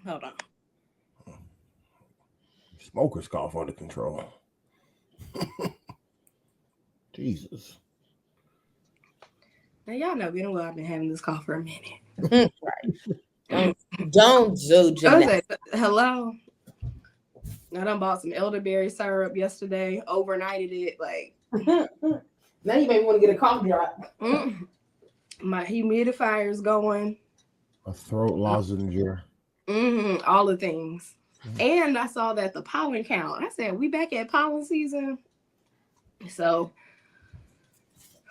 Hold on. Smoker's cough under control. Jesus. Now y'all know good and well I've been having this cough for a minute. Right. Don't do Janessa. Hello. I done bought some elderberry syrup yesterday, overnighted it. Like Now you may want to get a cough drop. My humidifier's going. A throat lozenge. All the things. And I saw that the pollen count. I said, we back at pollen season. So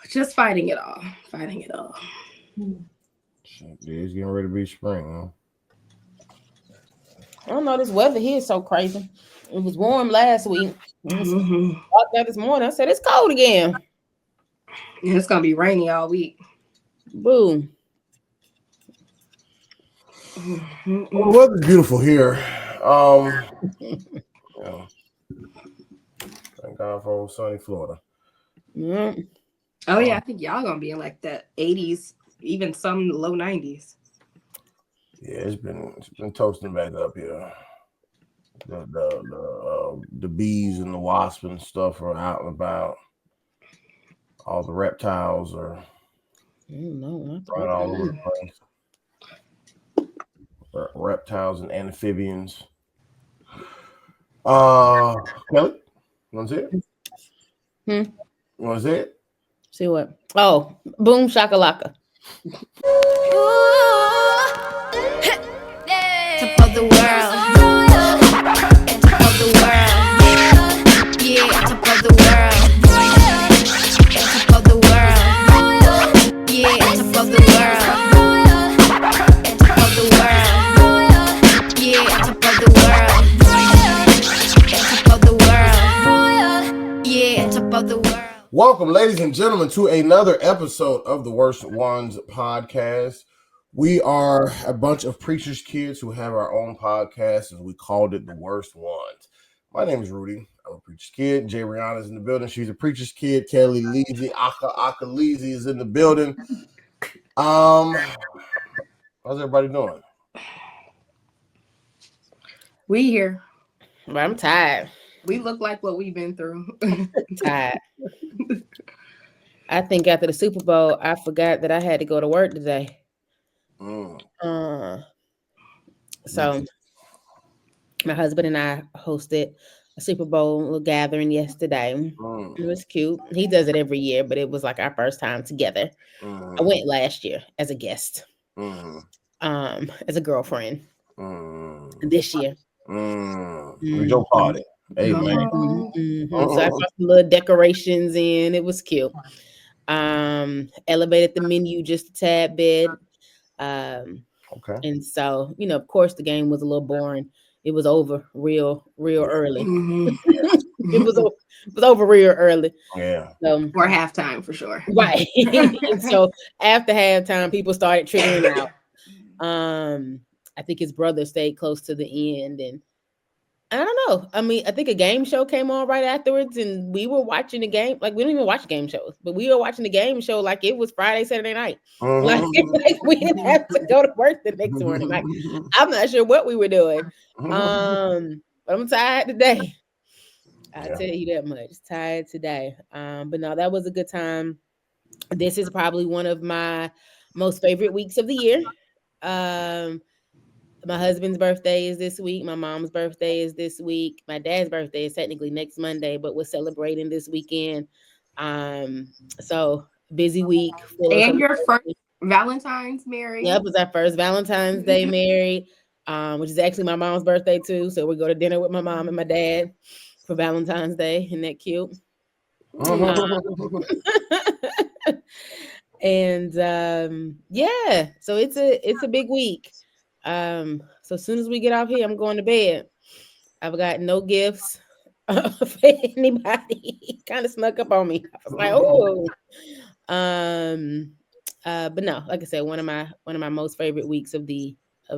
just fighting it all. Shit, it's getting ready to be spring, huh? I don't know. This weather here is so crazy. It was warm last week. Walked out this morning. I said it's cold again. And it's gonna be rainy all week. Boom. Well, the weather's beautiful here. Thank God for old sunny Florida. Oh yeah, I think y'all gonna be in like the 80s, even some low 90s. Yeah, it's been toasting back up here. The bees and the wasps and stuff are out and about. All the reptiles are right all over the place. Reptiles and amphibians. Kellie, you want to see it? You want to see it? See what? Oh, boom shakalaka. Top of the world. Top of the world. Yeah, top of the world. Top of the world. Yeah, top of the world. Top of the world. Yeah, top of the world. Top of the world. Yeah, top of the world. Welcome, ladies and gentlemen, to another episode of the Worst Ones Podcast. We are a bunch of preacher's kids who have our own podcast, and we called it The Worst Ones. My name is Rudy. I'm a preacher's kid. Jay Rihanna's in the building. She's a preacher's kid. Kellie Leezy, Aka Leezy is in the building. How's everybody doing? We here. But I'm tired. We look like what we've been through. Tired. I think after the Super Bowl, I forgot that I had to go to work today. So my husband and I hosted a Super Bowl gathering yesterday. It was cute. He does it every year, but it was like our first time together. I went last year as a guest, as a girlfriend. This year, your party. Amen. So I brought some little decorations in. It was cute. Elevated the menu just a tad bit. Okay. And so, of course, the game was a little boring. It was over real early. It was over real early. Yeah. So, or halftime for sure. Right. And so after halftime, people started trickling out. I think his brother stayed close to the end, and I don't know. I mean, I think a game show came on right afterwards, and we were watching the game. Like, we don't even watch game shows, but we were watching the game show like it was Friday, Saturday night. Like we didn't have to go to work the next morning. Like, I'm not sure what we were doing. But I'm tired today. I'll tell you that much. Tired today. But no, that was a good time. This is probably one of my most favorite weeks of the year. My husband's birthday is this week. My mom's birthday is this week. My dad's birthday is technically next Monday, but we're celebrating this weekend. So busy week. And your first Valentine's married. Yep, it was our first Valentine's Day married, which is actually my mom's birthday too. So we go to dinner with my mom and my dad for Valentine's Day. Isn't that cute? And so it's a big week. So as soon as we get off here, I'm going to bed. I've got no gifts for anybody. Kind of snuck up on me. I was like, oh. But no, like I said, one of my most favorite weeks of the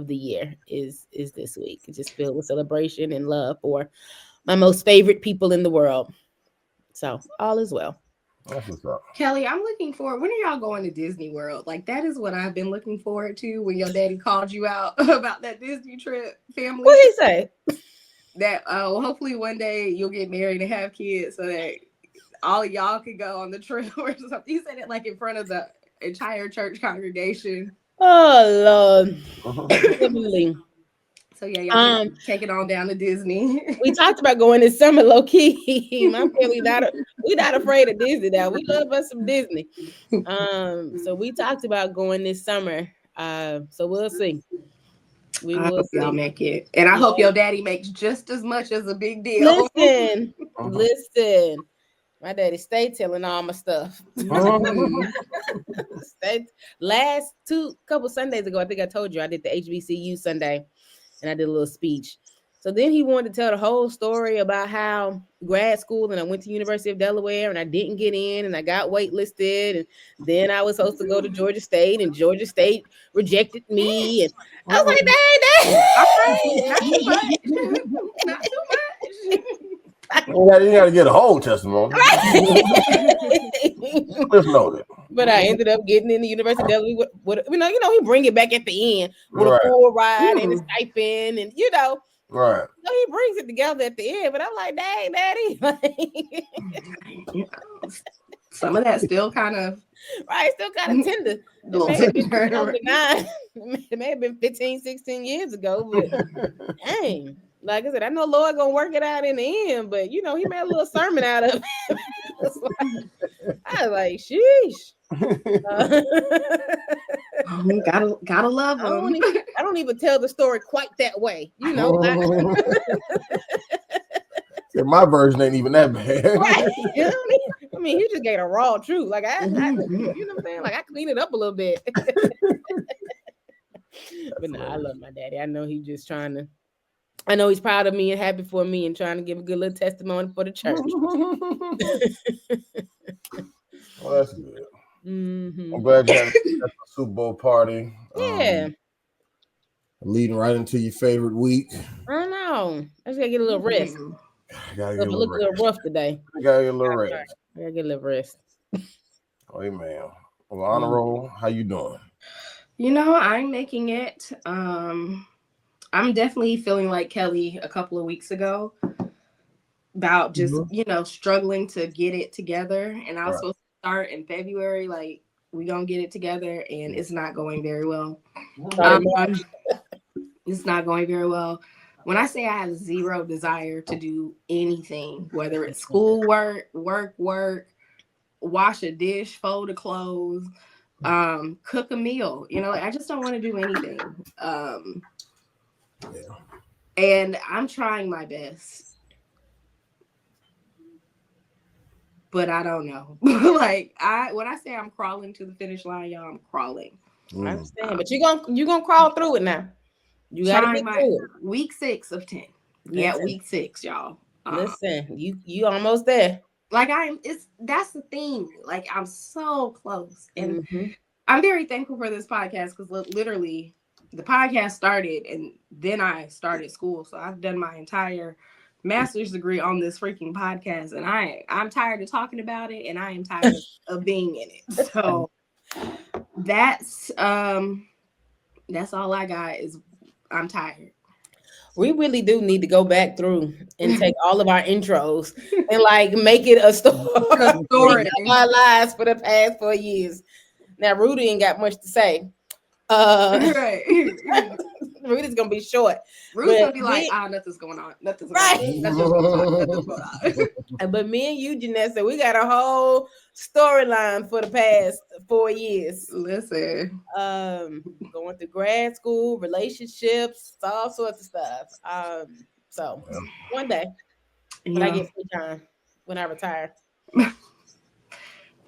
year is this week. It's just filled with celebration and love for my most favorite people in the world. So all is well. That's what's up. Kelly, I'm looking forward. When are y'all going to Disney World? Like, that is what I've been looking forward to when your daddy called you out about that Disney trip, family. What he say? That hopefully one day you'll get married and have kids so that all of y'all could go on the trip or something. He said it like in front of the entire church congregation. Oh Lord. Definitely. So yeah, y'all can take it on down to Disney. We talked about going this summer, low key. My family we're not afraid of Disney now. We love us some Disney. So we talked about going this summer. So we'll see. We will see. Y'all make it, and I hope your daddy makes just as much as a big deal. Listen. My daddy stay telling all my stuff. Last couple Sundays ago, I think I told you I did the HBCU Sunday, and I did a little speech. So then he wanted to tell the whole story about how grad school, and I went to University of Delaware, and I didn't get in, and I got waitlisted, and then I was supposed to go to Georgia State, and Georgia State rejected me, and I was like, dang. Not too much. You gotta get a whole testimony. Just noted. But I ended up getting in the University of Delaware. He bring it back at the end with a full ride and a stipend, and right. He brings it together at the end. But I'm like, dang, daddy. Some of that still kind of tender. It may have been 15, 16 years ago, but dang. Like I said, I know Lord gonna work it out in the end, but he made a little sermon out of it. I was like, sheesh. Gotta love him. I don't even tell the story quite that way, My version ain't even that bad. Right. I mean, he just gave a raw truth. Like I you know what I'm saying? Like I clean it up a little bit. But no, I love my daddy. I know he's just trying to. I know he's proud of me and happy for me and trying to give a good little testimony for the church. Well, that's good. I'm glad you had a Super Bowl party. Yeah. Leading right into your favorite week. I know. I just gotta get a little rest. Gotta get a little rough today. Gotta get a little rest. I gotta get a little rest. Oh, amen. Well, Honor Roll, how you doing? I'm making it. I'm definitely feeling like Kelly a couple of weeks ago about just, struggling to get it together. And I was supposed to start in February, like we gonna get it together, and it's not going very well. It's not going very well. When I say I have zero desire to do anything, whether it's schoolwork, work, wash a dish, fold a clothes, cook a meal, I just don't want to do anything. And I'm trying my best, but I don't know. When I say I'm crawling to the finish line, y'all, I'm crawling. I understand, but you're gonna crawl through it now. You gotta get through it. Week 6 of 10. Yeah, week 6, y'all. Listen, you almost there. That's the thing. Like, I'm so close, and I'm very thankful for this podcast because literally the podcast started and then I started school. So I've done my entire master's degree on this freaking podcast, and I'm tired of talking about it, and I am tired of being in it. So that's all I got is I'm tired. We really do need to go back through and take all of our intros and make it a story of our lives for the past 4 years. Now Rudy ain't got much to say. Right. Rudy's gonna be short. Rudy's gonna be like, nothing's going on. Nothing's going on. But me and you, Janessa, we got a whole storyline for the past 4 years. Listen. Going to grad school, relationships, all sorts of stuff. So one day when I get free time, when I retire.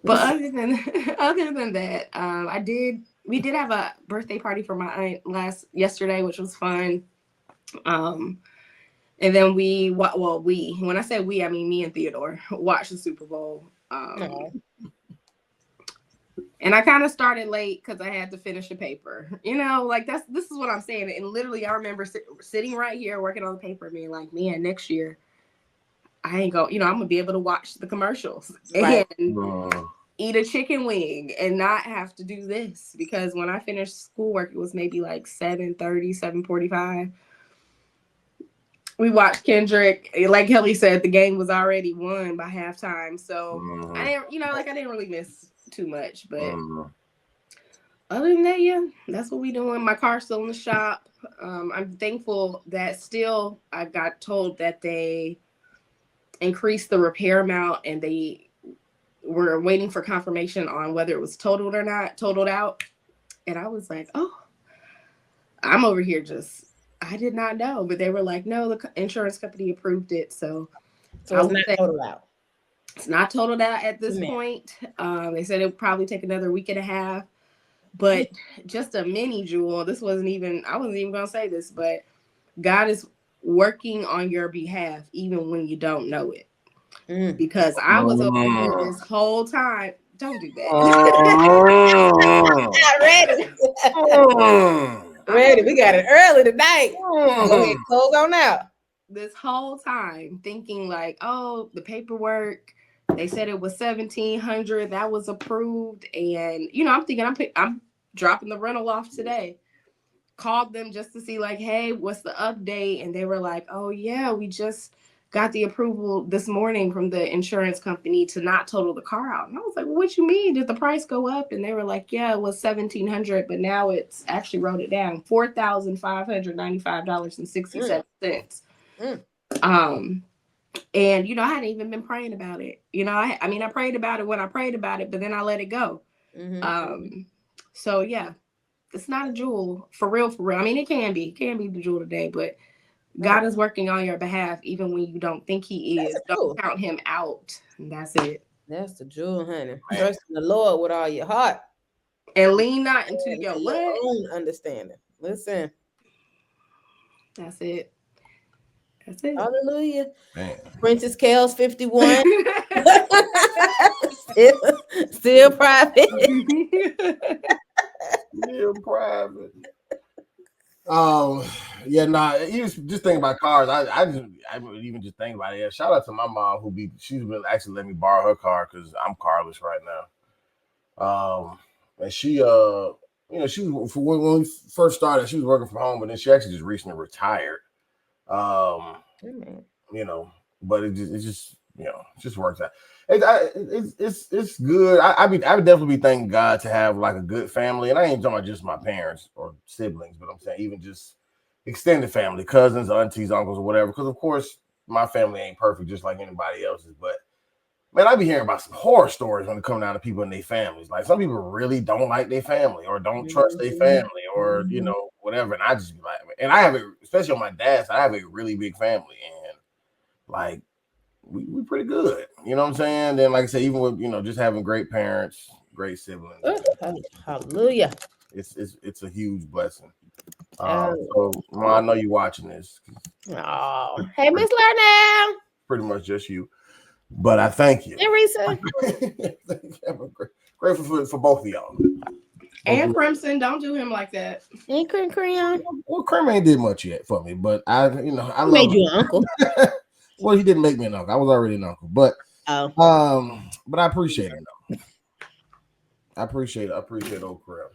But other than that, we did have a birthday party for my aunt yesterday, which was fun. And then when I say we, I mean me and Theodore watched the Super Bowl. And I kind of started late because I had to finish a paper. This is what I'm saying. And literally, I remember sitting right here working on the paper, being like, man, next year I ain't go, I'm gonna be able to watch the commercials Right. and eat a chicken wing and not have to do this, because when I finished schoolwork, it was maybe like 7:30, 7:45. We watched Kendrick. Like Kelly said, the game was already won by halftime. So I didn't, I didn't really miss too much. But other than that, yeah, that's what we doing. My car's still in the shop. I'm thankful that still I got told that they increased the repair amount, and they were waiting for confirmation on whether it was totaled or not, totaled out. And I was like, oh, I'm over here just, I did not know. But they were like, no, the insurance company approved it. So it's not totaled out. It's not totaled out at this point. They said it would probably take another week and a half. But just a mini jewel, I wasn't even going to say this, but God is working on your behalf even when you don't know it. Because I was over here this whole time. Don't do that. Ready. We got it early tonight. Go ahead, close on out. This whole time thinking like, oh, the paperwork, they said it was $1,700, that was approved, and I'm thinking I'm dropping the rental off today. Called them just to see like, hey, what's the update? And they were like, oh yeah, we just got the approval this morning from the insurance company to not total the car out. And I was like, well, what you mean? Did the price go up? And they were like, yeah, it was $1,700, but now it's actually wrote it down, $4,595.67. And I hadn't even been praying about it. I prayed about it when I prayed about it, but then I let it go. So yeah, it's not a jewel for real. I mean, it can be the jewel today, but God is working on your behalf even when you don't think He is. Don't count Him out. And that's it. That's the jewel, honey. Trust in the Lord with all your heart, and lean not into your own understanding. Listen, that's it. That's it. Hallelujah. Man. Princess Kel's 51. still private. Still private. Yeah, just thinking about cars. I would even just think about it. Yeah, shout out to my mom she's been actually letting me borrow her car because I'm carless right now. And she she was, when we first started, she was working from home, but then she actually just recently retired. But it just works out. It's good. I would definitely be thanking God to have like a good family, and I ain't talking about just my parents or siblings, but I'm saying even just extended family, cousins, aunties, uncles, or whatever. Because of course my family ain't perfect, just like anybody else's. But man, I be hearing about some horror stories when it comes down to people in their families. Like some people really don't like their family or don't trust their family or whatever. And I just be like, and I have especially on my dad's side, I have a really big family, and like we pretty good. You know what I'm saying? Then like I said, even with just having great parents, great siblings. Hallelujah. It's a huge blessing. So Ma, I know you watching this. Oh, hey, Miss Lerner. Pretty much just you. But I thank you. Hey, Risa. I'm grateful for both of y'all. And Crimson, don't do him like that. And Creon. Well, Crim ain't did much yet for me, but I love made you an uncle. Well, he didn't make me an uncle. I was already an uncle, but but I appreciate him though. I appreciate old Crim.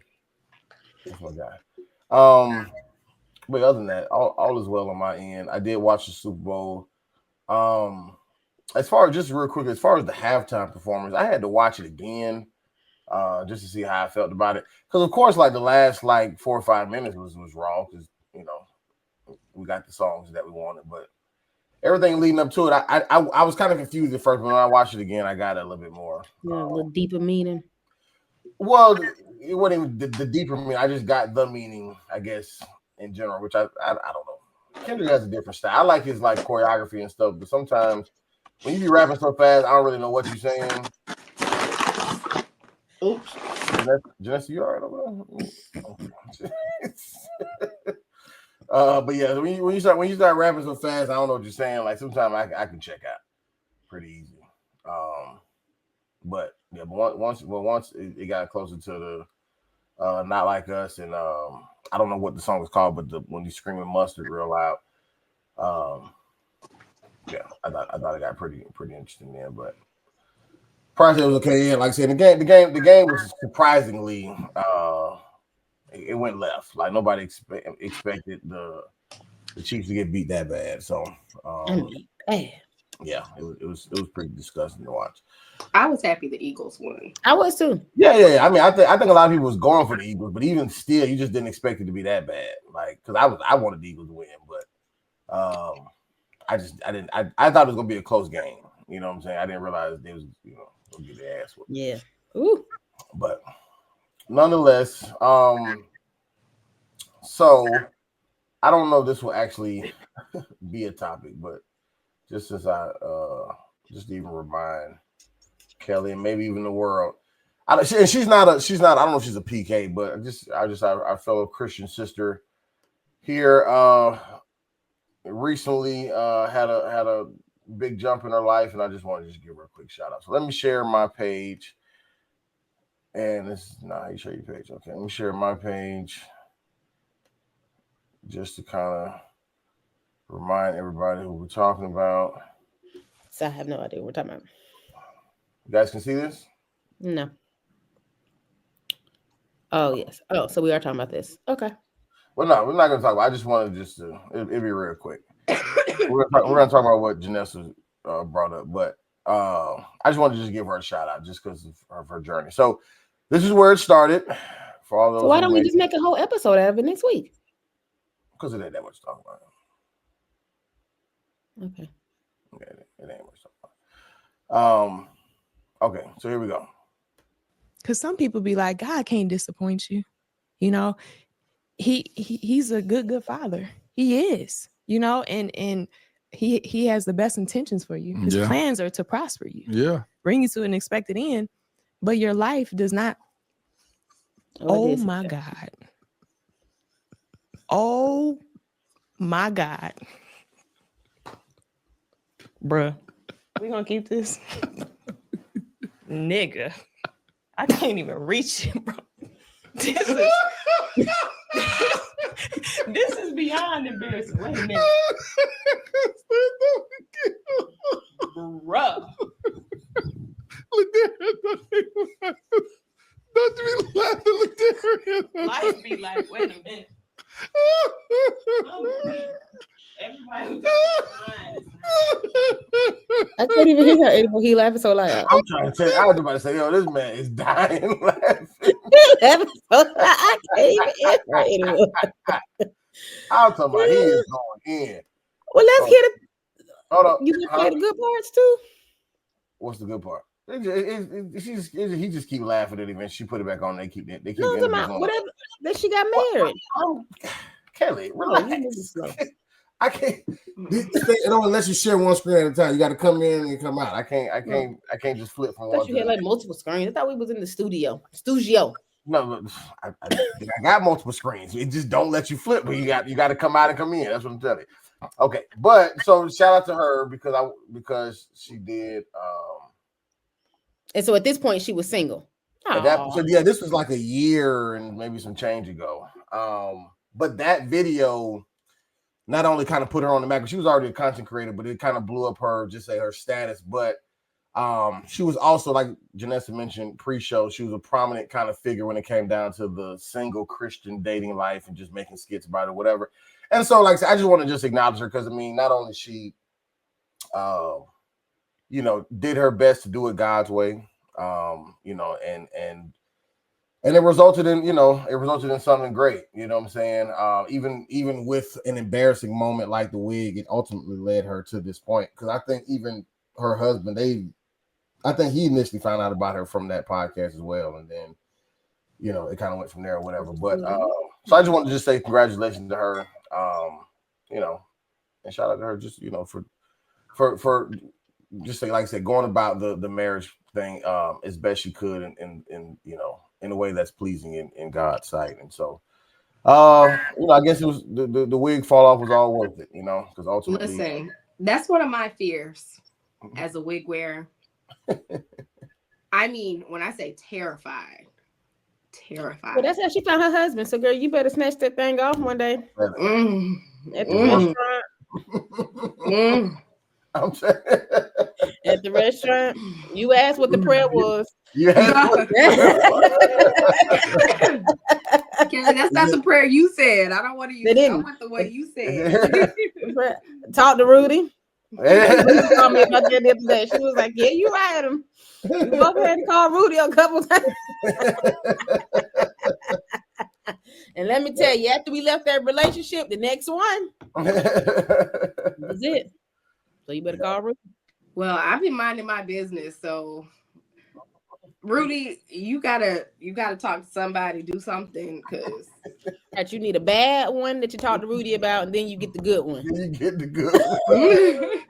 That's my guy. But other than that, all is well on my end. I did watch the Super Bowl. As far as just real quick, as far as the halftime performance, I had to watch it again just to see how I felt about it. Because of course, like the last 4 or 5 minutes was raw because we got the songs that we wanted, but everything leading up to it, I was kind of confused at first, but when I watched it again, I got a little bit more. A little deeper meaning. Well, it wasn't even the deeper meaning. I just got the meaning, I guess, in general, which I don't know. Kendrick has a different style. I like his choreography and stuff, but sometimes when you be rapping so fast, I don't really know what you're saying. Oops. Janessa, you all right over there? But yeah, when you start rapping so fast, I don't know what you're saying. Like sometimes I can check out pretty easy. But yeah, but once it got closer to the Not Like Us, and I don't know what the song was called, but when you screaming mustard real loud, yeah, I thought it got pretty interesting there, but price it was okay. Yeah, like I said, the game was surprisingly it went left. Like nobody expected the Chiefs to get beat that bad. So yeah, it was pretty disgusting to watch. I was happy the Eagles won. I was too. Yeah. I mean, I think a lot of people was going for the Eagles, but even still, you just didn't expect it to be that bad. Like, because I wanted the Eagles to win, but I thought it was gonna be a close game. You know what I'm saying? I didn't realize they was gonna get their ass whooped. Yeah. Ooh. But nonetheless, so I don't know if this will actually be a topic, but just since I just to even remind Kellie and maybe even the world. She's not. I don't know if she's a PK, but our fellow Christian sister here recently had a big jump in her life, and I just want to just give her a quick shout out. So let me share my page, and this is not how you share your page. Okay, let me share my page just to kind of remind everybody who we're talking about. So I have no idea what we're talking about. You guys can see this? No. Oh, yes. Oh, so we are talking about this. Okay. Well, no, we're not going to talk about it. I just wanted it'll be real quick. we're going to talk about what Janessa brought up, but I just wanted to just give her a shout out just because of her journey. So this is where it started for all those. So why don't we just make a whole episode out of it next week? Because it ain't that much to talk about. Okay. Yeah, it ain't much to talk about. Okay, so here we go. Because some people be like, God can't disappoint you. You know, he's a good father. He is, and he has the best intentions for you. His plans are to prosper you. Yeah. Bring you to an expected end. But your life does not. Oh my God. Oh my God. Bruh. We gonna keep this? Nigga. I can't even reach it, bro. This is beyond embarrassing. Wait a minute. Bruh. Don't you be laughing, Life be like, wait a minute. Everybody I can't even hear her anymore. He laughing so loud. I'm trying to tell you, I was about to say, yo, this man is dying laughing. I can't even hear her anymore. I'm talking about he is going in. Well, let's hear the. Hold up. You can hear the good parts too. What's the good part? He just keep laughing at it, and she put it back on. They keep. No, whatever. That she got married. Kellie, relax. I can't. It only lets you share one screen at a time. You got to come in and come out. I can't just flip from one. You had like multiple screens. I thought we was in the studio. No, I got multiple screens. It just don't let you flip, but you got to come out and come in. That's what I'm telling you. Okay, but so shout out to her because she did. And so at this point, she was single. This was like a year and maybe some change ago. But that video not only kind of put her on the map, she was already a content creator, but it kind of blew up her status. But she was also, like Janessa mentioned pre-show, she was a prominent kind of figure when it came down to the single Christian dating life and just making skits about it, whatever. And so, like I said, I just want to just acknowledge her because, I mean, not only she, did her best to do it God's way, and it resulted in something great. You know what I'm saying? Even with an embarrassing moment like the wig, it ultimately led her to this point. Because I think even her husband, I think he initially found out about her from that podcast as well, and then it kind of went from there or whatever. But so I just wanted to just say congratulations to her, and shout out to her just for just say, like I said, going about the marriage thing as best she could in a way that's pleasing in God's sight. And so I guess it was the wig fall off was all worth it, because ultimately, listen, that's one of my fears as a wig wearer. I mean, when I say terrified. Well, that's how she found her husband. So, girl, you better snatch that thing off one day. At the restaurant. I'm saying. At the restaurant, you asked what the prayer was. You had Kellie, that's not the prayer you said. I don't want to use it. I want the way you said. Talk to Rudy. Rudy called me about that the other day. She was like, "Yeah, you right. You both had to call Rudy a couple times." And let me tell you, after we left that relationship, the next one was it. So you better call Rudy. Well, I've been minding my business, so Rudy, you gotta talk to somebody, do something, because that you need a bad one that you talk to Rudy about, and then you get the good one. You get the good one.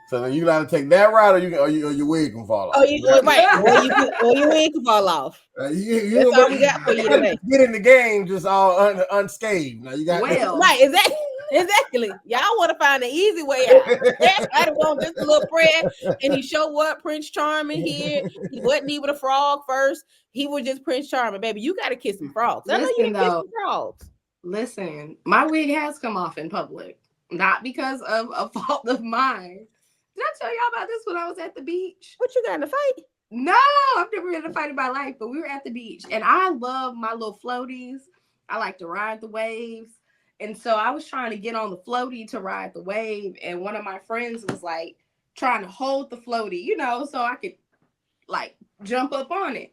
So you gotta take that route, or your wig can fall off. Oh, right. Or your wig can fall off. That's all we got for you today. Get in the game just all unscathed. Now you got right, exactly. Y'all want to find the easy way out. I want just a little prayer, and he showed what Prince Charming here. He wasn't even a frog first. He was just Prince Charming, baby. You got to kiss some frogs. I know you can kiss some frogs. Listen, my wig has come off in public, not because of a fault of mine. Did I tell y'all about this when I was at the beach? What, you got in a fight? No, I've never been in a fight in my life, but we were at the beach, and I love my little floaties. I like to ride the waves. And so I was trying to get on the floaty to ride the wave, and one of my friends was like trying to hold the floaty, so I could like jump up on it.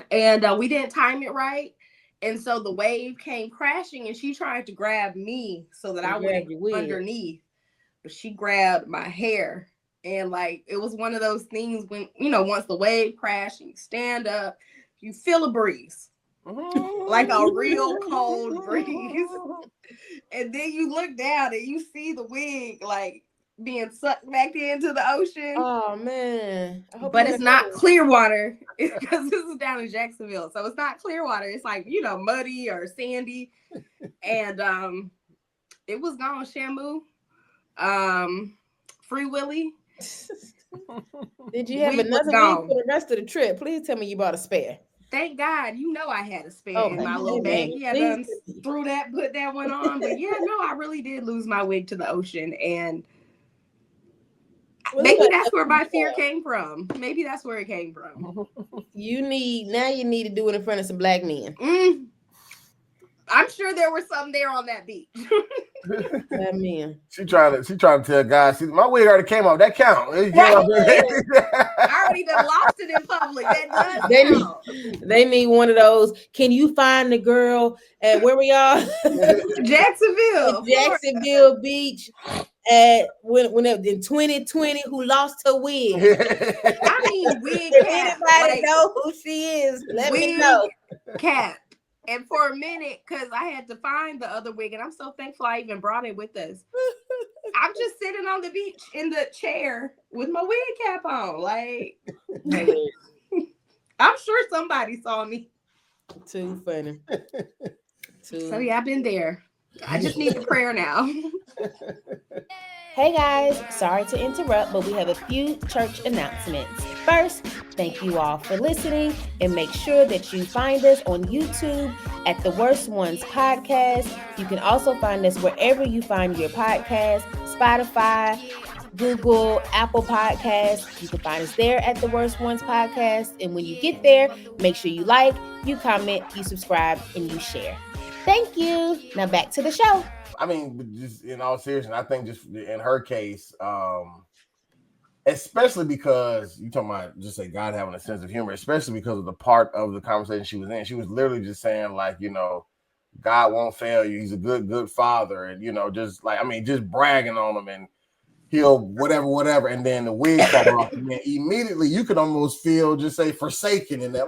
And we didn't time it right. And so the wave came crashing, and she tried to grab me so that I went underneath. But she grabbed my hair, and like it was one of those things when once the wave crashed and you stand up, you feel a breeze, like a real cold breeze, and then you look down and you see the wig like being sucked back into the ocean. Oh man! But it's not clear water because this is down in Jacksonville, so it's not clear water. It's like muddy or sandy, and it was gone. Shamu. Free Willy. Did you have another wig for the rest of the trip? Please tell me you bought a spare. Thank God. I had a spare in my little bag. Yeah, done put that one on. But yeah, no, I really did lose my wig to the ocean. And maybe that's where my fear came from. Maybe that's where it came from. You need to do it in front of some black men. I'm sure there were some there on that beach. That man. She trying to tell guys, my wig already came off. That count. I already done lost it in public. That does count. They need one of those. Can you find the girl at where we are? Jacksonville Beach. At when in 2020, who lost her wig? I mean, wig cap. Anybody know who she is? Let me know. Cap. And for a minute, because I had to find the other wig, and I'm so thankful I even brought it with us. I'm just sitting on the beach in the chair with my wig cap on. Like, I'm sure somebody saw me. Too funny. So yeah, I've been there. I just need a prayer now. Hey guys, sorry to interrupt, but we have a few church announcements. First, thank you all for listening, and make sure that you find us on YouTube at The Worst Ones Podcast. You can also find us wherever you find your podcast, Spotify, Google, Apple Podcasts. You can find us there at The Worst Ones Podcast. And when you get there, make sure you like, you comment, you subscribe, and you share. Thank you. Now back to the show. I mean, just in all seriousness, I think just in her case, especially because you talking about just say God having a sense of humor, especially because of the part of the conversation she was in. She was literally just saying like, God won't fail you. He's a good father. And, just like, just bragging on him and he'll whatever. And then the wig fall off. And then immediately you could almost feel just say forsaken in that.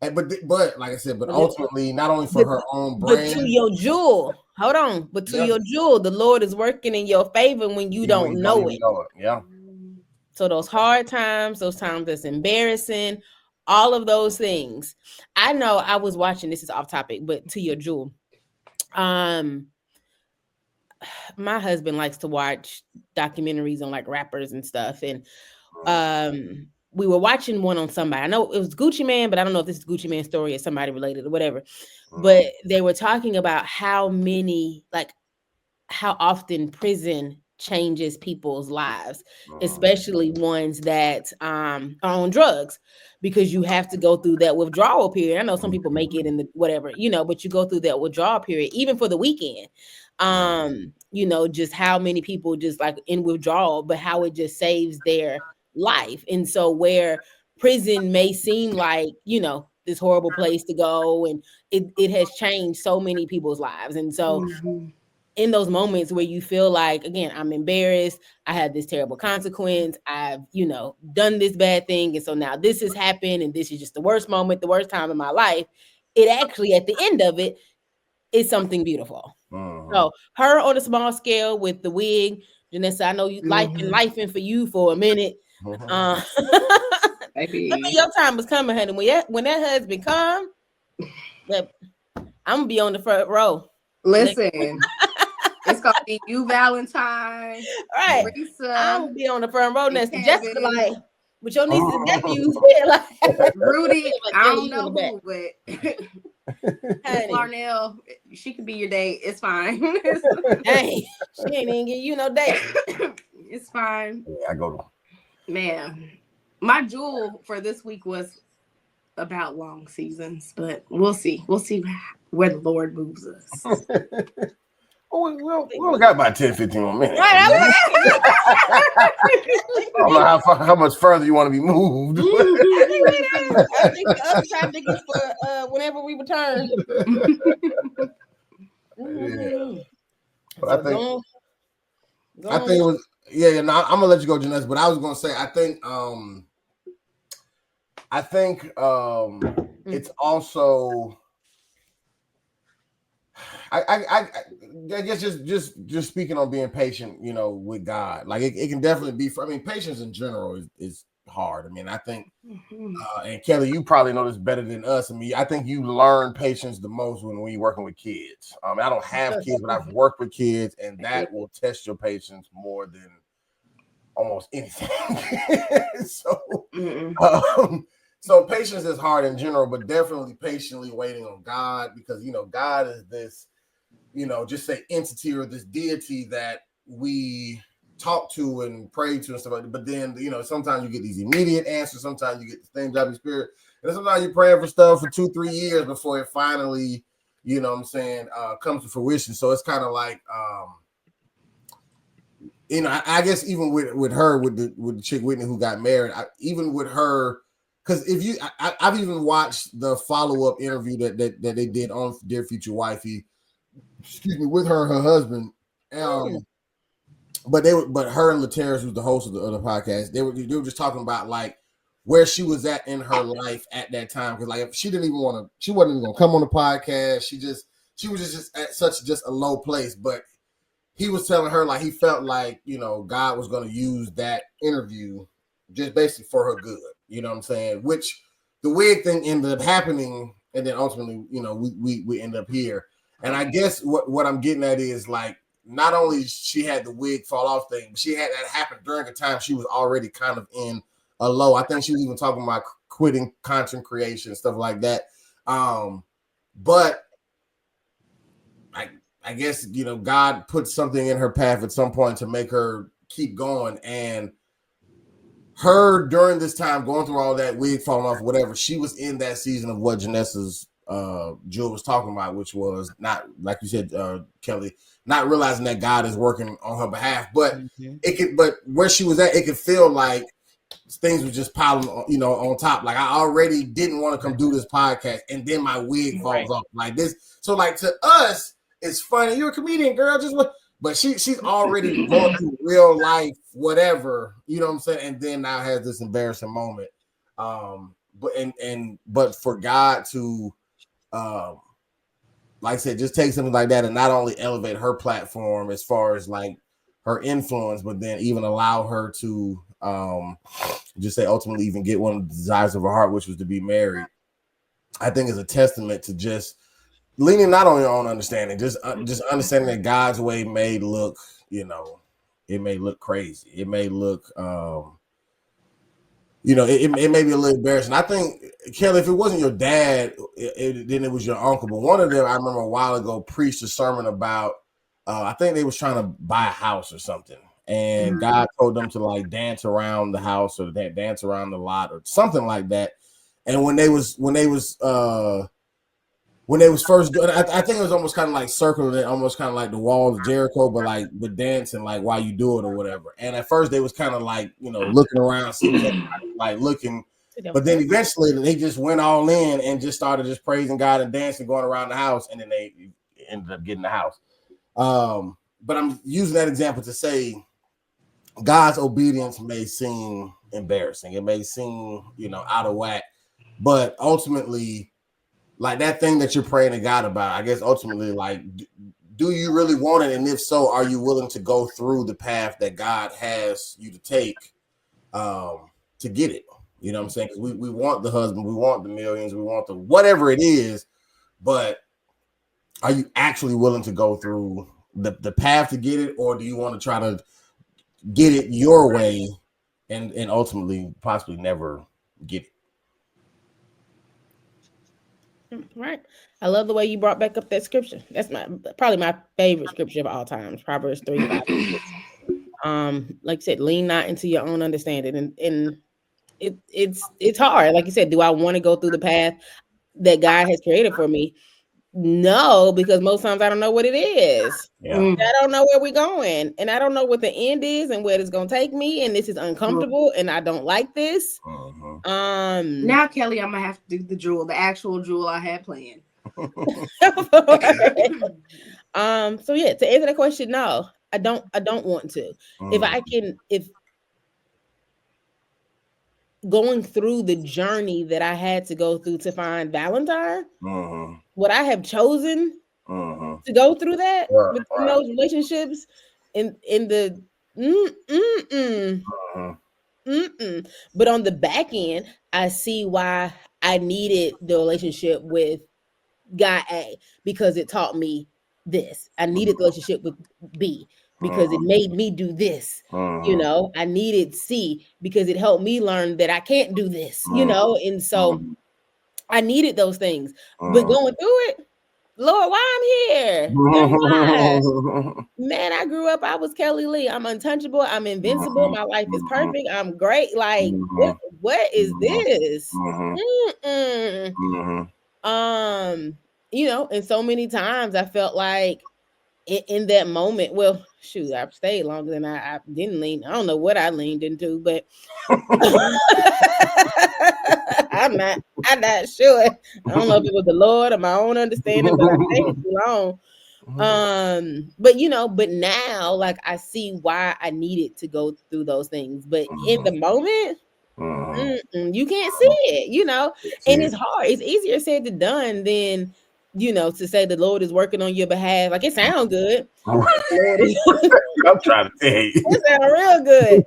But like I said, but ultimately, not only for her own brand. But to your jewel, hold on. But to your jewel, the Lord is working in your favor when you don't know it. Yeah. So those hard times, those times that's embarrassing, all of those things. I know I was watching, this is off topic, but to your jewel. My husband likes to watch documentaries on like rappers and stuff. And we were watching one on somebody. I know it was Gucci Man, but I don't know if this is Gucci Man's story or somebody related or whatever. But they were talking about how often prison changes people's lives, especially ones that are on drugs, because you have to go through that withdrawal period. I know some people make it in the whatever, but you go through that withdrawal period, even for the weekend. Just how many people just like in withdrawal, but how it just saves their life. And so where prison may seem like, this horrible place to go, and it has changed so many people's lives. And so in those moments where you feel like, again, I'm embarrassed, I had this terrible consequence, I've, done this bad thing, and so now this has happened, and this is just the worst moment, the worst time in my life, it actually, at the end of it, is something beautiful. So her on a small scale with the wig, Janessa, I know you lifing for you for a minute. Your time was coming, honey. When that husband come, I'm gonna be on the front row. Listen. It's gonna be you, Valentine. Right. Teresa, I'm gonna be on the front row next to Jessica, like with your nieces and nephews. Like Rudy, I don't know who, but Larnell, she could be your date. It's fine. Dang, she ain't even give you no date. It's fine. Yeah, I go to. Man, my jewel for this week was about long seasons, but we'll see. We'll see where the Lord moves us. We only got about 10, 15 more minutes. Right, I don't know how much further you want to be moved. I think the other topic is for whenever we return. Yeah. But I think it was no, I'm gonna let you go, Janessa. But I was gonna say I think it's also I guess just speaking on being patient, with God, like it can definitely be. Patience in general is hard. I think, and Kelly, you probably know this better than us. I think you learn patience the most when you're working with kids. I don't have kids, but I've worked with kids, and that will test your patience more than almost anything. So patience is hard in general, but definitely patiently waiting on God, because God is this, just say entity or this deity that we talk to and pray to and stuff like that. But then, sometimes you get these immediate answers, sometimes you get the things out of the spirit, and sometimes you're praying for stuff for 2-3 years before it finally, comes to fruition. So it's kind of like, I guess even with her, with the chick Whitney who got married, even with her. Because I've even watched the follow-up interview that they did on Dear Future Wifey, with her and her husband. But her and Laterras, who's the host of the podcast, they were just talking about like where she was at in her life at that time. Because like she wasn't even gonna come on the podcast. She was just at such a low place. But he was telling her like he felt like God was gonna use that interview just basically for her good. You know what I'm saying? Which the wig thing ended up happening, and then ultimately, we end up here. And I guess what I'm getting at is like not only she had the wig fall off thing, but she had that happen during a time she was already kind of in a low. I think she was even talking about quitting content creation, stuff like that. But I guess God put something in her path at some point to make her keep going. And her during this time going through all that wig falling off, whatever, she was in that season of what Janessa's Jewel was talking about, which was not, like you said, Kelly, not realizing that God is working on her behalf. But but where she was at, it could feel like things were just piling, on top. Like I already didn't want to come do this podcast, and then my wig falls off like this. So like to us, it's funny. You're a comedian, girl. Just what. But she's already going through real life, whatever, you know what I'm saying, and then now has this embarrassing moment. But for God to, like I said, just take something like that and not only elevate her platform as far as like her influence, but then even allow her to just say ultimately even get one of the desires of her heart, which was to be married, I think is a testament to just leaning not on your own understanding, just understanding that God's way may look, it may look crazy. It may look, it may be a little embarrassing. I think, Kelly, if it wasn't your dad, then it was your uncle. But one of them, I remember a while ago, preached a sermon about, I think they was trying to buy a house or something. and God told them to like dance around the house or dance around the lot or something like that. And when they was first doing, I think it was almost kind of like circling it, almost kind of like the walls of Jericho, but like with dancing, like while you do it or whatever. And at first they was kind of like, looking around, seeing everybody like looking, but then eventually they just went all in and just started just praising God and dancing, going around the house, and then they ended up getting the house. But I'm using that example to say God's obedience may seem embarrassing. It may seem, out of whack, but ultimately, like that thing that you're praying to God about, I guess ultimately, like, do you really want it? And if so, are you willing to go through the path that God has you to take to get it? You know what I'm saying? Because we want the husband, we want the millions, we want the whatever it is, but are you actually willing to go through the path to get it, or do you want to try to get it your way and ultimately possibly never get it? Right. I love the way you brought back up that scripture. That's probably my favorite scripture of all times. Proverbs 3:5. Like you said, lean not into your own understanding, and it's hard. Like you said, do I want to go through the path that God has created for me? No, because most times I don't know what it is. Yeah. I don't know where we're going, and I don't know what the end is and where it's going to take me, and this is uncomfortable, and I don't like this. Now, Kelly, I'm gonna have to do the actual jewel I had planned. So yeah, to answer the question, no, I don't want to. If going through the journey that I had to go through to find Valentine, would I have chosen to go through that within those relationships in the but on the back end, I see why I needed the relationship with guy A because it taught me this. I needed the relationship with B because it made me do this. I needed C because it helped me learn that I can't do this, and so I needed those things. But going through it, Lord, why I'm here? Why? Man, I grew up, I was Kellie Lee. I'm untouchable. I'm invincible. My life is perfect. I'm great. Like, what is this? And so many times I felt like in that moment, well, shoot, I've stayed longer than I didn't lean. I don't know what I leaned into, but I'm not sure. I don't know if it was the Lord or my own understanding, but I stayed too long. But now, like, I see why I needed to go through those things. But in the moment, you can't see it, and it's hard. It's easier said than done than, to say the Lord is working on your behalf. Like, it sounds good. I'm trying to tell you. It sounds real good.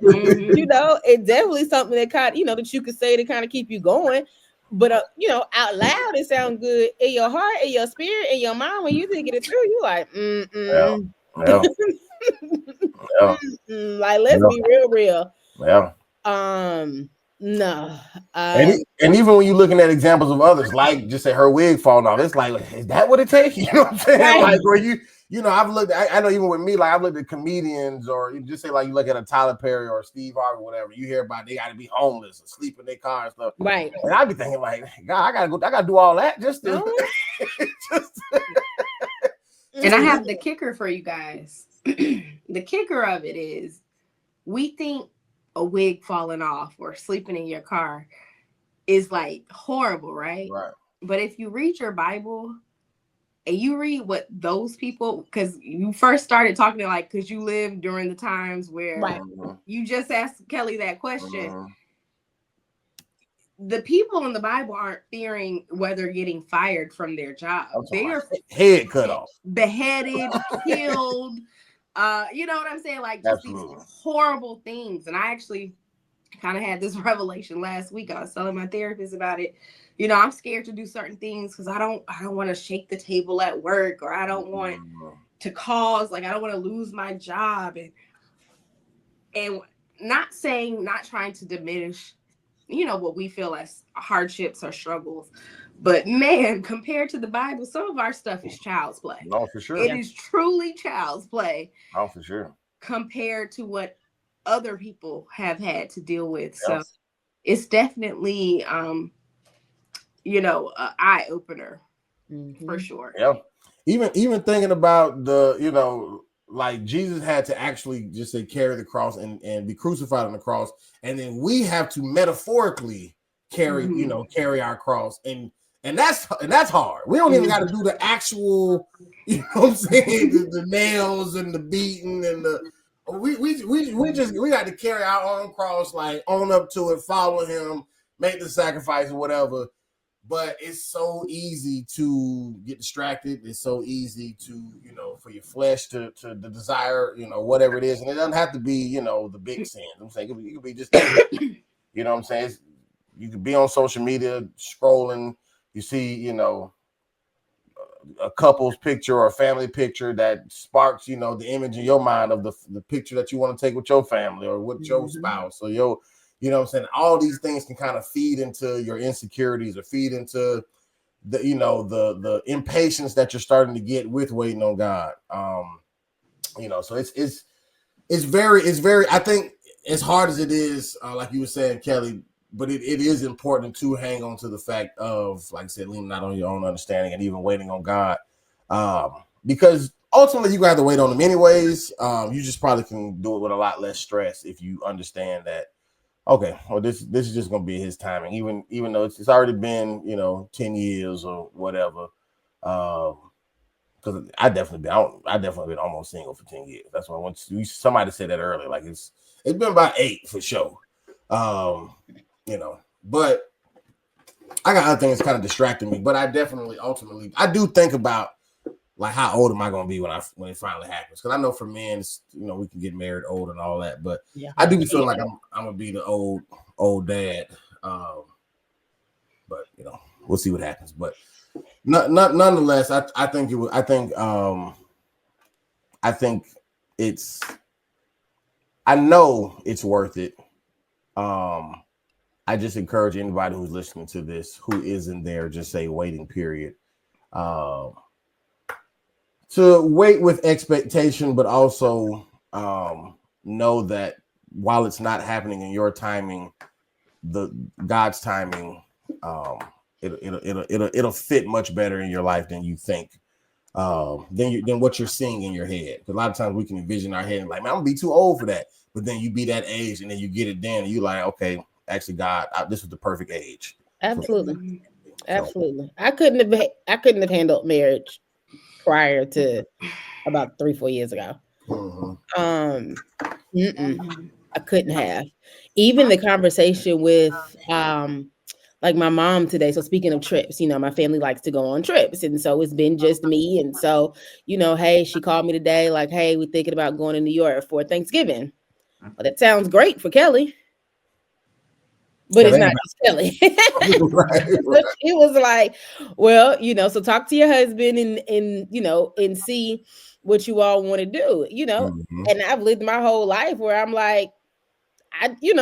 It's definitely something that that you could say to kind of keep you going. But out loud, it sounds good in your heart, in your spirit, in your mind. When you think it through, you like, like, let's be real. Yeah. No. And even when you're looking at examples of others, like just say her wig falling off, it's like, is that what it takes? You know what I'm saying? Right. Like, where I've looked. I know even with me, like I've looked at comedians, or you just say like you look at a Tyler Perry or Steve Harvey, or whatever. You hear about they got to be homeless and sleep in their car and stuff. Right. And I'd be thinking like, God, I gotta do all that just to. And I have the kicker for you guys. The kicker of it is, we think a wig falling off or sleeping in your car is like horrible, right? Right. But if you read your Bible and you read what those people, because you first started talking to, like, because you lived during the times where you just asked Kelly that question. The people in the Bible aren't fearing whether getting fired from their job. They are head cut off, beheaded, killed. You know what I'm saying? Like, just these horrible things. And I actually kind of had this revelation last week. I was telling my therapist about it. I'm scared to do certain things because I don't want to shake the table at work, or I don't want to cause, like, I don't want to lose my job. And not trying to diminish, what we feel as hardships or struggles. But man, compared to the Bible, some of our stuff is child's play. Oh, for sure. It is truly child's play. Oh, for sure. compared to what other people have had to deal with. So it's definitely an eye opener for sure. Yeah. Even thinking about like Jesus had to actually just say carry the cross and be crucified on the cross, and then we have to metaphorically carry our cross, and that's hard. We don't even got to do the actual, what I'm saying, the nails and the beating and the we got to carry our own cross, like own up to it, follow him, make the sacrifice or whatever. But it's so easy to get distracted. It's so easy to, for your flesh to desire, whatever it is. And it doesn't have to be, the big sin. I'm saying it could be just, what I'm saying? You could be on social media scrolling. You see, a couple's picture or a family picture that sparks, the image in your mind of the picture that you want to take with your family or with your spouse or your. You know what I'm saying? All these things can kind of feed into your insecurities or feed into the, the impatience that you're starting to get with waiting on God. So it's very, I think as hard as it is, like you were saying, Kelly, but it is important to hang on to the fact of, like I said, leaning not on your own understanding and even waiting on God. Because ultimately you're going to have to wait on him anyways. You just probably can do it with a lot less stress if you understand that. Okay, well, this is just gonna be his timing, even though it's already been 10 years or whatever. Because I definitely been almost single for 10 years. That's why somebody said that earlier. Like it's been about 8 for sure. But I got other things kind of distracting me. But I definitely ultimately I do think about, like, how old am I going to be when it finally happens? Because I know for men, it's, we can get married old and all that, but I do be feeling like I'm gonna be the old dad. But we'll see what happens. But nonetheless, I think it would. I think it's. I know it's worth it. I just encourage anybody who's listening to this who is in there, just say waiting period. To wait with expectation, but also know that while it's not happening in your timing, the God's timing, it'll fit much better in your life than you think, than what you're seeing in your head. Because a lot of times we can envision our head and like, man, I'm gonna be too old for that. But then you be that age, and then you get it then, and you like, okay, actually, God, this was the perfect age. Absolutely, absolutely. I couldn't have handled marriage prior to about 3-4 years ago. I couldn't have. Even the conversation with like my mom today. So speaking of trips, my family likes to go on trips, and so it's been just me. And so, hey, she called me today, like, hey, we're thinking about going to New York for Thanksgiving. Well, that sounds great for Kelly. But it's not just Kelly. Right. It was like, well, so talk to your husband and see what you all want to do, And I've lived my whole life where I'm like, I do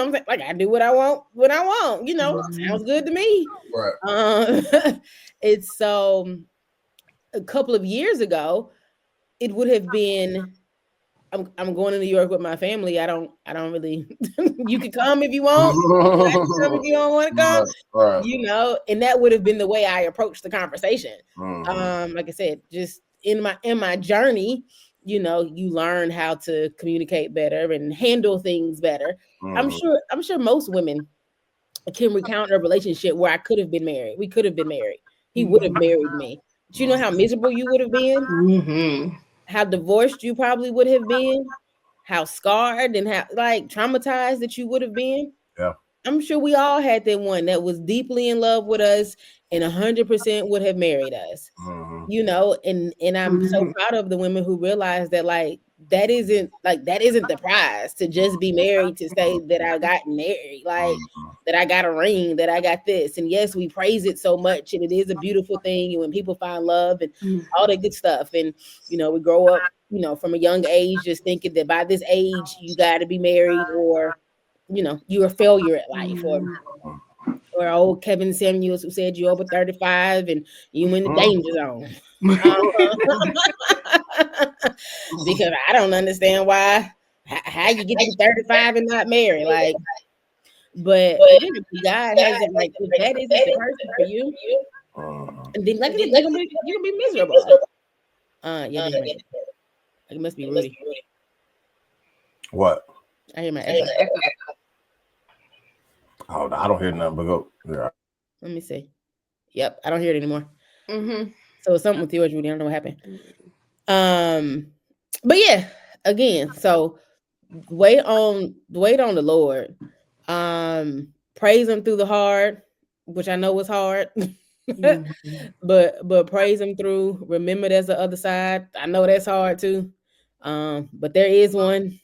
what I want when I want, sounds good to me. Right. It's so a couple of years ago, it would have been, I'm going to New York with my family. I don't really. You can come if you want. Come if you don't want to come. Right. And that would have been the way I approached the conversation. Like I said, just in my journey, you learn how to communicate better and handle things better. I'm sure most women can recount a relationship where I could have been married. We could have been married. He would have married me. But you know how miserable you would have been. How divorced you probably would have been, how scarred and how traumatized that you would have been. Yeah. I'm sure we all had that one that was deeply in love with us and 100% would have married us. And I'm so proud of the women who realized that that isn't the prize to just be married, to say that I got married, that I got a ring, that I got this. And yes, we praise it so much, and it is a beautiful thing. And when people find love and all that good stuff, and we grow up, from a young age, just thinking that by this age you got to be married, or you're a failure at life, or old Kevin Samuels who said you're over 35 and you in the danger zone. Because I don't understand why how you get to be 35 and not married, like. But again, if God has it, like if that isn't the person for you, and then like I said, you're gonna be miserable. Yeah, this man. Like, it must be Rudy. What? I hear my echo. Oh, no, I don't hear nothing but go. Yeah. Let me see. Yep, I don't hear it anymore. Mm-hmm. So it's something with yours, Rudy. I don't know what happened. But yeah, again, so wait on the Lord. Praise him through the hard, which I know is hard. but praise him through. Remember there's the other side. I know that's hard too. But there is one.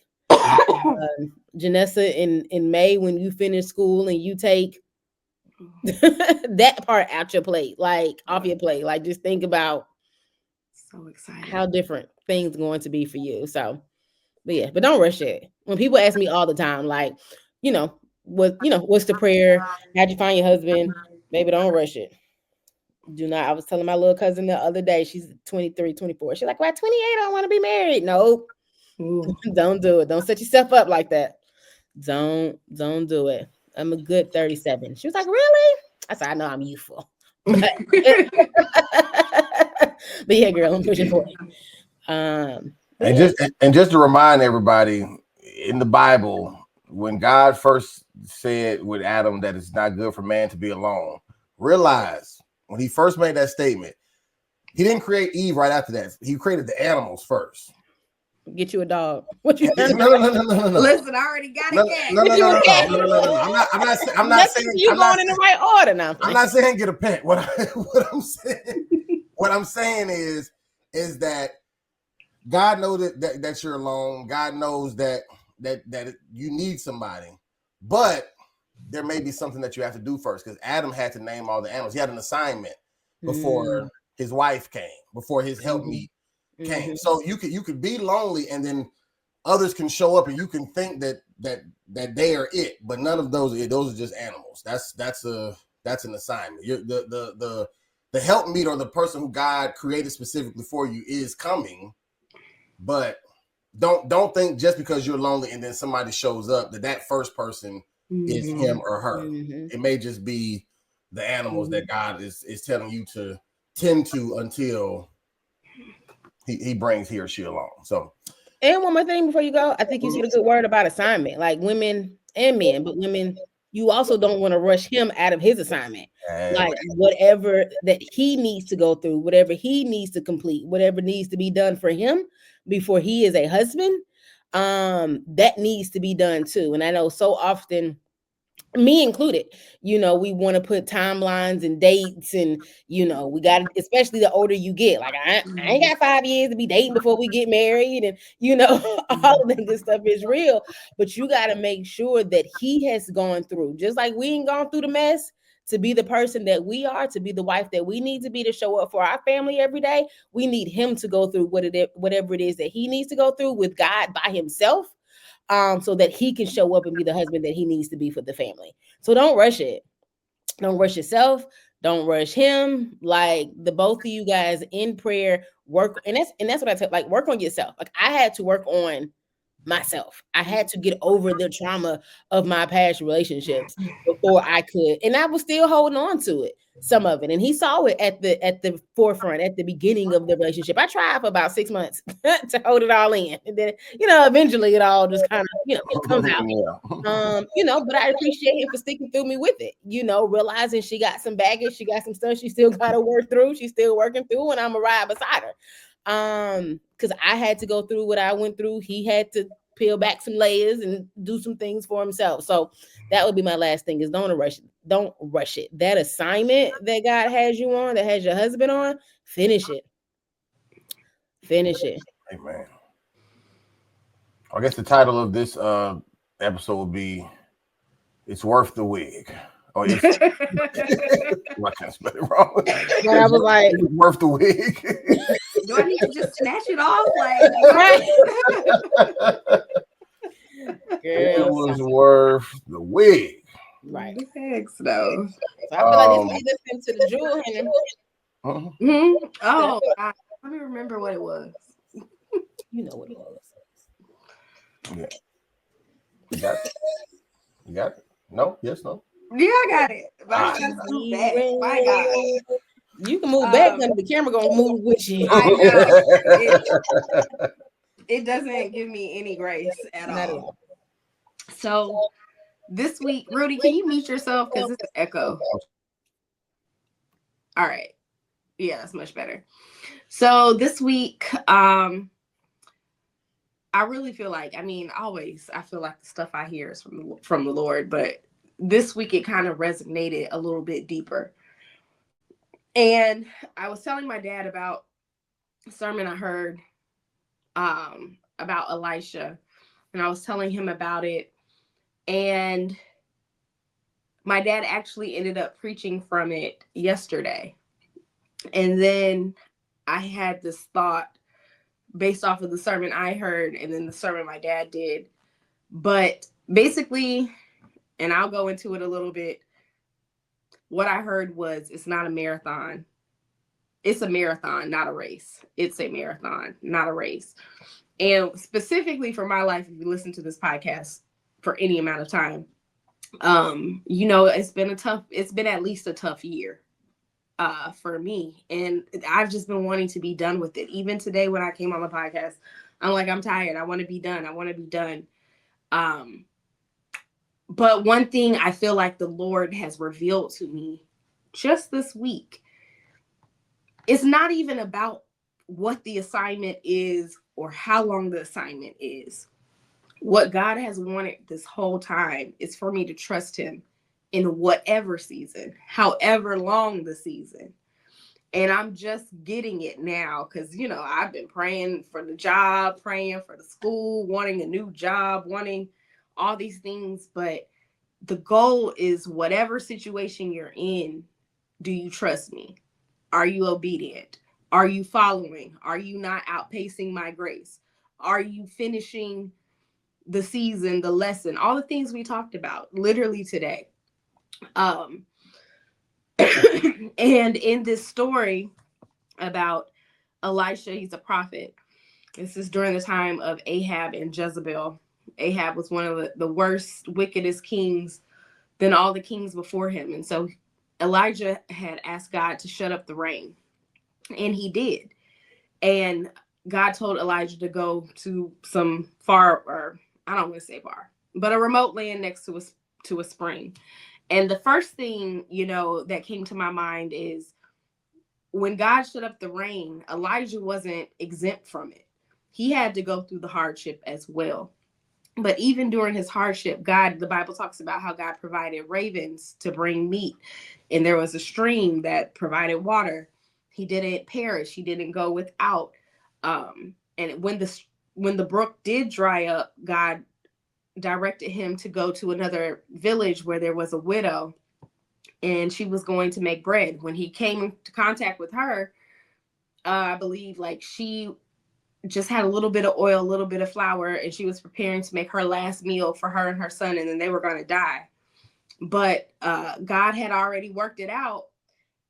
Janessa, in May, when you finish school and you take that part out your plate, like off your plate, like just think about So excited how different things going to be for you. So, but don't rush it. When people ask me all the time, like, what's the prayer? How'd you find your husband? Baby, don't rush it. Do not. I was telling my little cousin the other day, she's 23, 24. She's like, well, at 28, I don't want to be married. Nope. Don't do it. Don't set yourself up like that. Don't do it. I'm a good 37. She was like, really? I said, I know I'm youthful. But, but yeah, girl, I'm pushing 40. And just to remind everybody, in the Bible, when God first said with Adam that it's not good for man to be alone, realize when he first made that statement, he didn't create Eve right after that. He created the animals first. Get you a dog. What you no. Listen, I already got a cat. No. I'm not saying you going in the right order now. I'm not saying get a pet. What I'm saying is that God knows that you're alone. God knows that you need somebody, but there may be something that you have to do first, because Adam had to name all the animals. He had an assignment before his wife came, before his helpmeet came. So you could be lonely, and then others can show up, and you can think that they are it, but none of those are just animals. That's an assignment. The helpmeet, or the person who God created specifically for you, is coming, but don't think just because you're lonely and then somebody shows up that first person is him or her. It may just be the animals that God is telling you to tend to until he brings he or she along. So, and one more thing before you go, I think you said a good word about assignment, like women and men, but women, you also don't want to rush him out of his assignment. Like whatever that he needs to go through, whatever he needs to complete, whatever needs to be done for him before he is a husband, that needs to be done too. And I know so often, me included, we want to put timelines and dates, and we got, especially the older you get, like I ain't got 5 years to be dating before we get married, and all of that good stuff is real, but you got to make sure that he has gone through, just like we ain't gone through the mess to be the person that we are, to be the wife that we need to be, to show up for our family every day. We need him to go through whatever it is that he needs to go through with God by himself, so that he can show up and be the husband that he needs to be for the family. So don't rush it. Don't rush yourself. Don't rush him. Like, the both of you guys in prayer, work. And that's what I tell, like, work on yourself. Like, I had to work on myself. I had to get over the trauma of my past relationships before I could. And I was still holding on to it, some of it. And he saw it at the forefront, at the beginning of the relationship. I tried for about 6 months to hold it all in. And then, eventually it all just kind of, comes out. But I appreciate him for sticking through me with it, realizing she got some baggage, she got some stuff she still got to work through. She's still working through, and I'm a ride beside her. Because I had to go through what I went through. He had to peel back some layers and do some things for himself. So that would be my last thing, is don't rush it. That assignment that God has you on, that has your husband on, finish it. Amen. I guess the title of this episode will be "It's Worth the Wig." Oh, I can't spell it wrong. But I was like, "It's worth the wig." Do I need to just snatch it off? It was worth the wig. Right. Thanks, though. So I feel like this listening to the jewel hand. Oh, let me remember what it was. You know what it was. Yeah. You got it. You got it. No? Yes, no? Yeah, I got it. But I Ah. just gotta move back. My God. You can move back, and the camera gonna move with you. I know. It doesn't give me any grace at Not at all. all. So this week, Rudy, can you mute yourself? Because it's an echo. All right. Yeah, that's much better. So this week, I really feel like, I mean, always I feel like the stuff I hear is from the Lord, but this week it kind of resonated a little bit deeper. And I was telling my dad about a sermon I heard about Elisha, and I was telling him about it, and my dad actually ended up preaching from it yesterday. And then I had this thought based off of the sermon I heard and then the sermon my dad did. But basically, and I'll go into it a little bit, what I heard was it's not a marathon. It's a marathon, not a race. It's a marathon, not a race. And specifically for my life, if you listen to this podcast for any amount of time, it's been at least a tough year for me. And I've just been wanting to be done with it. Even today when I came on the podcast, I'm like, I'm tired. I want to be done. I want to be done. But one thing I feel like the Lord has revealed to me just this week, it's not even about what the assignment is or how long the assignment is. What God has wanted this whole time is for me to trust him in whatever season, however long the season. And I'm just getting it now because, I've been praying for the job, praying for the school, wanting a new job, wanting all these things. But the goal is whatever situation you're in, do you trust me? Are you obedient? Are you following? Are you not outpacing my grace? Are you finishing the season, the lesson, all the things we talked about literally today? And in this story about Elisha, he's a prophet. This is during the time of Ahab and Jezebel. Ahab was one of the worst, wickedest kings than all the kings before him. And so Elijah had asked God to shut up the rain. And he did. And God told Elijah to go to some far, or I don't want to say far, but a remote land next to a spring. And the first thing, that came to my mind is when God shut up the rain, Elijah wasn't exempt from it. He had to go through the hardship as well. But even during his hardship, the Bible talks about how God provided ravens to bring meat. And there was a stream that provided water. He didn't perish. He didn't go without. And when the brook did dry up, God directed him to go to another village where there was a widow, and she was going to make bread. When he came into contact with her, I believe she just had a little bit of oil, a little bit of flour, and she was preparing to make her last meal for her and her son, and then they were going to die. But God had already worked it out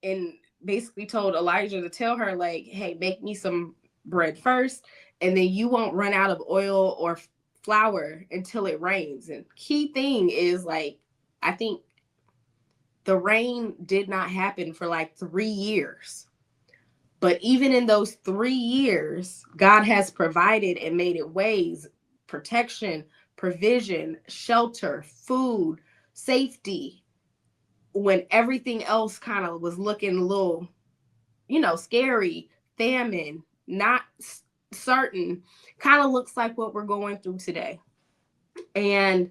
and basically told Elijah to tell her, hey, make me some bread first, and then you won't run out of oil or flour until it rains. And key thing is, I think the rain did not happen for 3 years. But even in those 3 years, God has provided and made it ways, protection, provision, shelter, food, safety, when everything else kind of was looking a little, scary, famine, not certain, kind of looks like what we're going through today. And,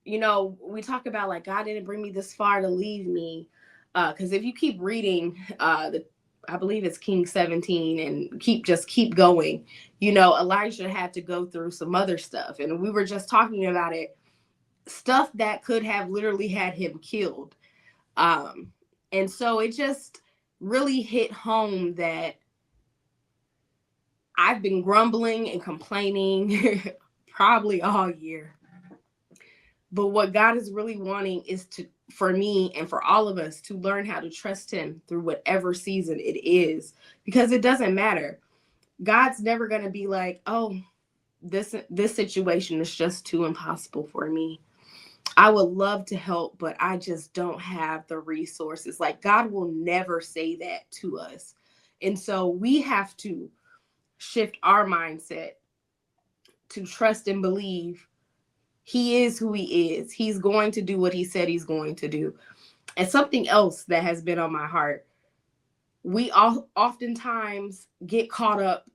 we talk about God didn't bring me this far to leave me. Because if you keep reading I believe it's King 17 and keep going, Elijah had to go through some other stuff. And we were just talking about it, stuff that could have literally had him killed. And so it just really hit home that I've been grumbling and complaining probably all year. But what God is really wanting is for me and for all of us to learn how to trust him through whatever season it is, because it doesn't matter. God's never going to be like, oh, this situation is just too impossible for me. I would love to help, but I just don't have the resources. Like, God will never say that to us. And so we have to shift our mindset to trust and believe he is who he is. He's going to do what he said he's going to do. And something else that has been on my heart, we all oftentimes get caught up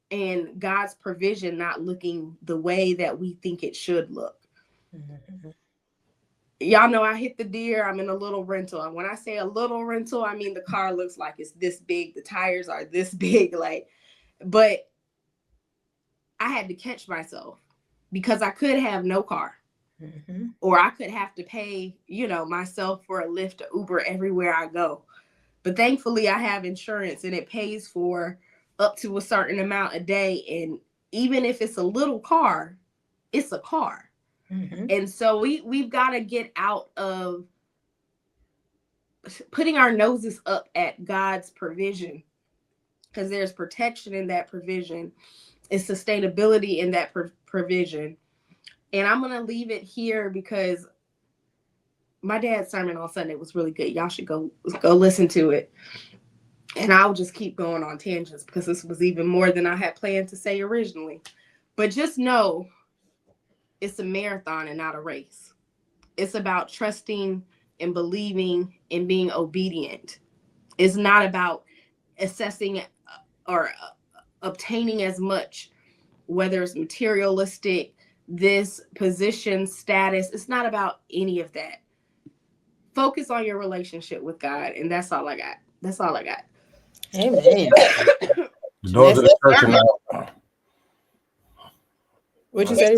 in God's provision not looking the way that we think it should look. Mm-hmm. Y'all know I hit the deer. I'm in a little rental. And when I say a little rental, I mean the car looks like it's this big. The tires are this big. Like, but I had to catch myself because I could have no car. Mm-hmm. Or I could have to pay, myself for a Lyft or Uber everywhere I go. But thankfully I have insurance and it pays for up to a certain amount a day. And even if it's a little car, it's a car. Mm-hmm. And so we've got to get out of putting our noses up at God's provision, because there's protection in that provision. It's sustainability in that provision. And I'm going to leave it here because my dad's sermon on Sunday was really good. Y'all should go listen to it. And I'll just keep going on tangents because this was even more than I had planned to say originally. But just know it's a marathon and not a race. It's about trusting and believing and being obedient. It's not about assessing or obtaining as much, whether it's materialistic, this position, status. It's not about any of that. Focus on your relationship with God, and that's all I got. That's all I got. Amen. The doors of the church are now. What'd you say?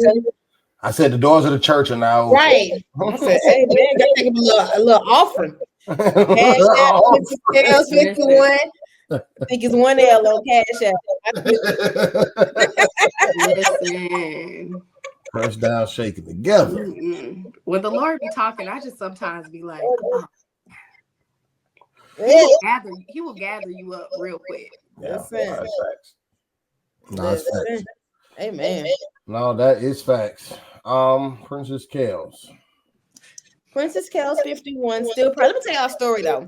I said the doors of the church are now. Right. I said, hey, man, gotta take a little offering. Cash App, 51. I think it's one L on Cash App. Listen. Press down, shaking together. Mm-mm. When the Lord be talking, I just sometimes be like, oh. He will gather you up real quick. Yeah, that's facts. No, that's facts. Amen. No, that is facts. Princess Kells. Princess Kells 51. Still let me tell y'all a story though.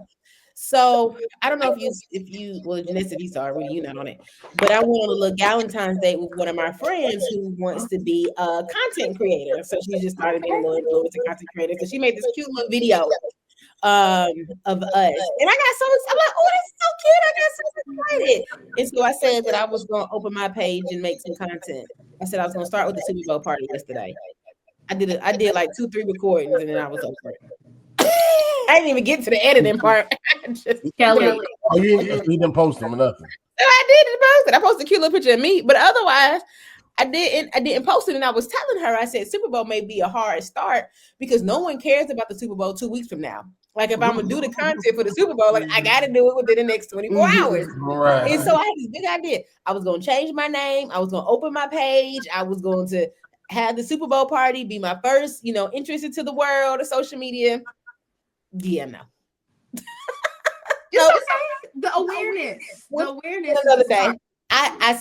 So I don't know if you well, Janessa, you saw it, Rudy, you're not on it. But I went on a little Valentine's date with one of my friends who wants to be a content creator. So she just started being a little influencer content creator. So she made this cute little video of us. And I got so excited. I'm like, oh, that's so cute. I got so excited. And so I said that I was going to open my page and make some content. I said I was going to start with the Super Bowl party yesterday. I did like 2-3 recordings and then I was over it. I didn't even get to the editing part. Kellie. Oh, you didn't post them or nothing. No, I didn't post it. I posted a cute little picture of me, but otherwise I didn't post it. And I was telling her, I said Super Bowl may be a hard start because no one cares about the Super Bowl 2 weeks from now. Like if I'm gonna do the content for the Super Bowl, like I gotta do it within the next 24 hours. Right. And so I had this big idea. I was gonna change my name. I was gonna open my page. I was going to have the Super Bowl party be my first, entrance into the world of social media. Yeah, no. The awareness. The awareness. Another day. I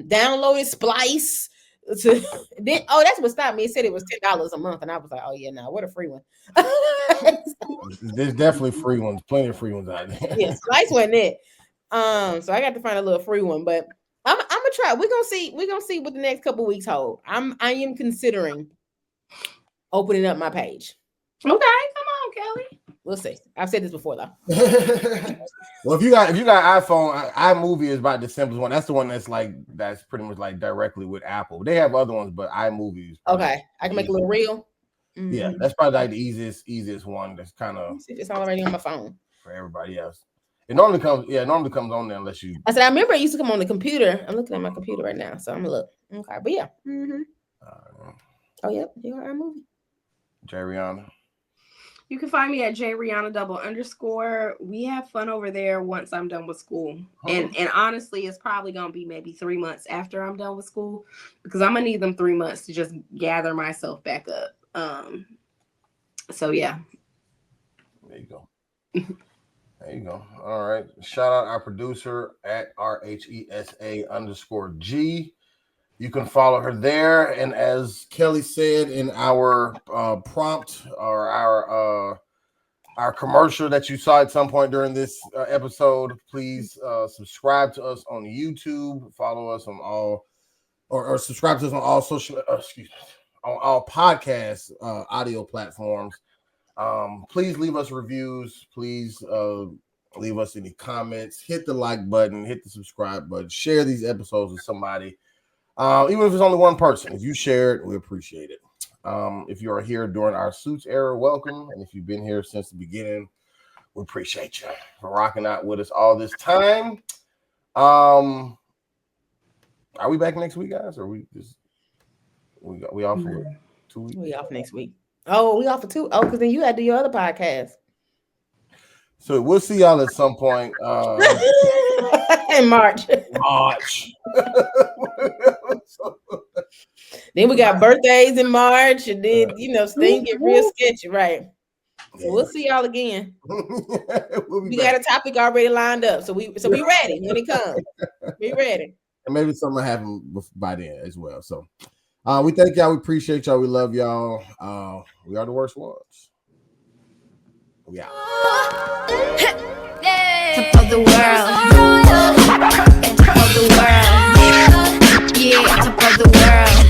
downloaded Splice. That's what stopped me. It said it was $10 a month, and I was like, oh yeah, no, what a free one. There's definitely free ones, plenty of free ones out there. Yeah, Splice wasn't it. So I got to find a little free one, but I'm gonna try. We're gonna see what the next couple weeks hold. I am considering opening up my page. Okay, come on, Kellie. We'll see. I've said this before though. Well, if you got iPhone, iMovie is about the simplest one. That's the one that's pretty much like directly with Apple. They have other ones, but iMovie is okay. I can make a little reel. Mm-hmm. Yeah, that's probably like the easiest one. That's kind of it's already on my phone for everybody else. It normally comes on there unless you. I said I remember it used to come on the computer. I'm looking at my computer right now, so I'm gonna look. Okay, but yeah. Mm-hmm. Oh yep, you got iMovie. Jariana. You can find me at jrihanna_. We have fun over there once I'm done with school. And honestly, it's probably going to be maybe 3 months after I'm done with school because I'm going to need them 3 months to just gather myself back up. So, yeah. There you go. There you go. All right. Shout out our producer at RHESA_G. You can follow her there. And as Kellie said in our prompt or our commercial that you saw at some point during this episode, please subscribe to us on YouTube. Follow us on all, or subscribe to us on all social, on all podcast audio platforms. Please leave us reviews. Please leave us any comments. Hit the like button. Hit the subscribe button. Share these episodes with somebody. Even if it's only one person. If you share it, we appreciate it. If you are here during our Suits era, welcome. And if you've been here since the beginning, we appreciate you for rocking out with us all this time. Are we back next week, guys? Or we off for 2 weeks? We off next week. Oh, we off for 2. Oh, because then you had to do your other podcast. So we'll see y'all at some point in March. Then we got birthdays in March, and then things get real sketchy, right? So we'll see y'all again. We got a topic already lined up, so we ready when it comes. Be ready. And maybe something will happen by then as well. So we thank y'all. We appreciate y'all. We love y'all. We are the worst ones. We out. Top of the world. Top of the world. Yeah, top of the world.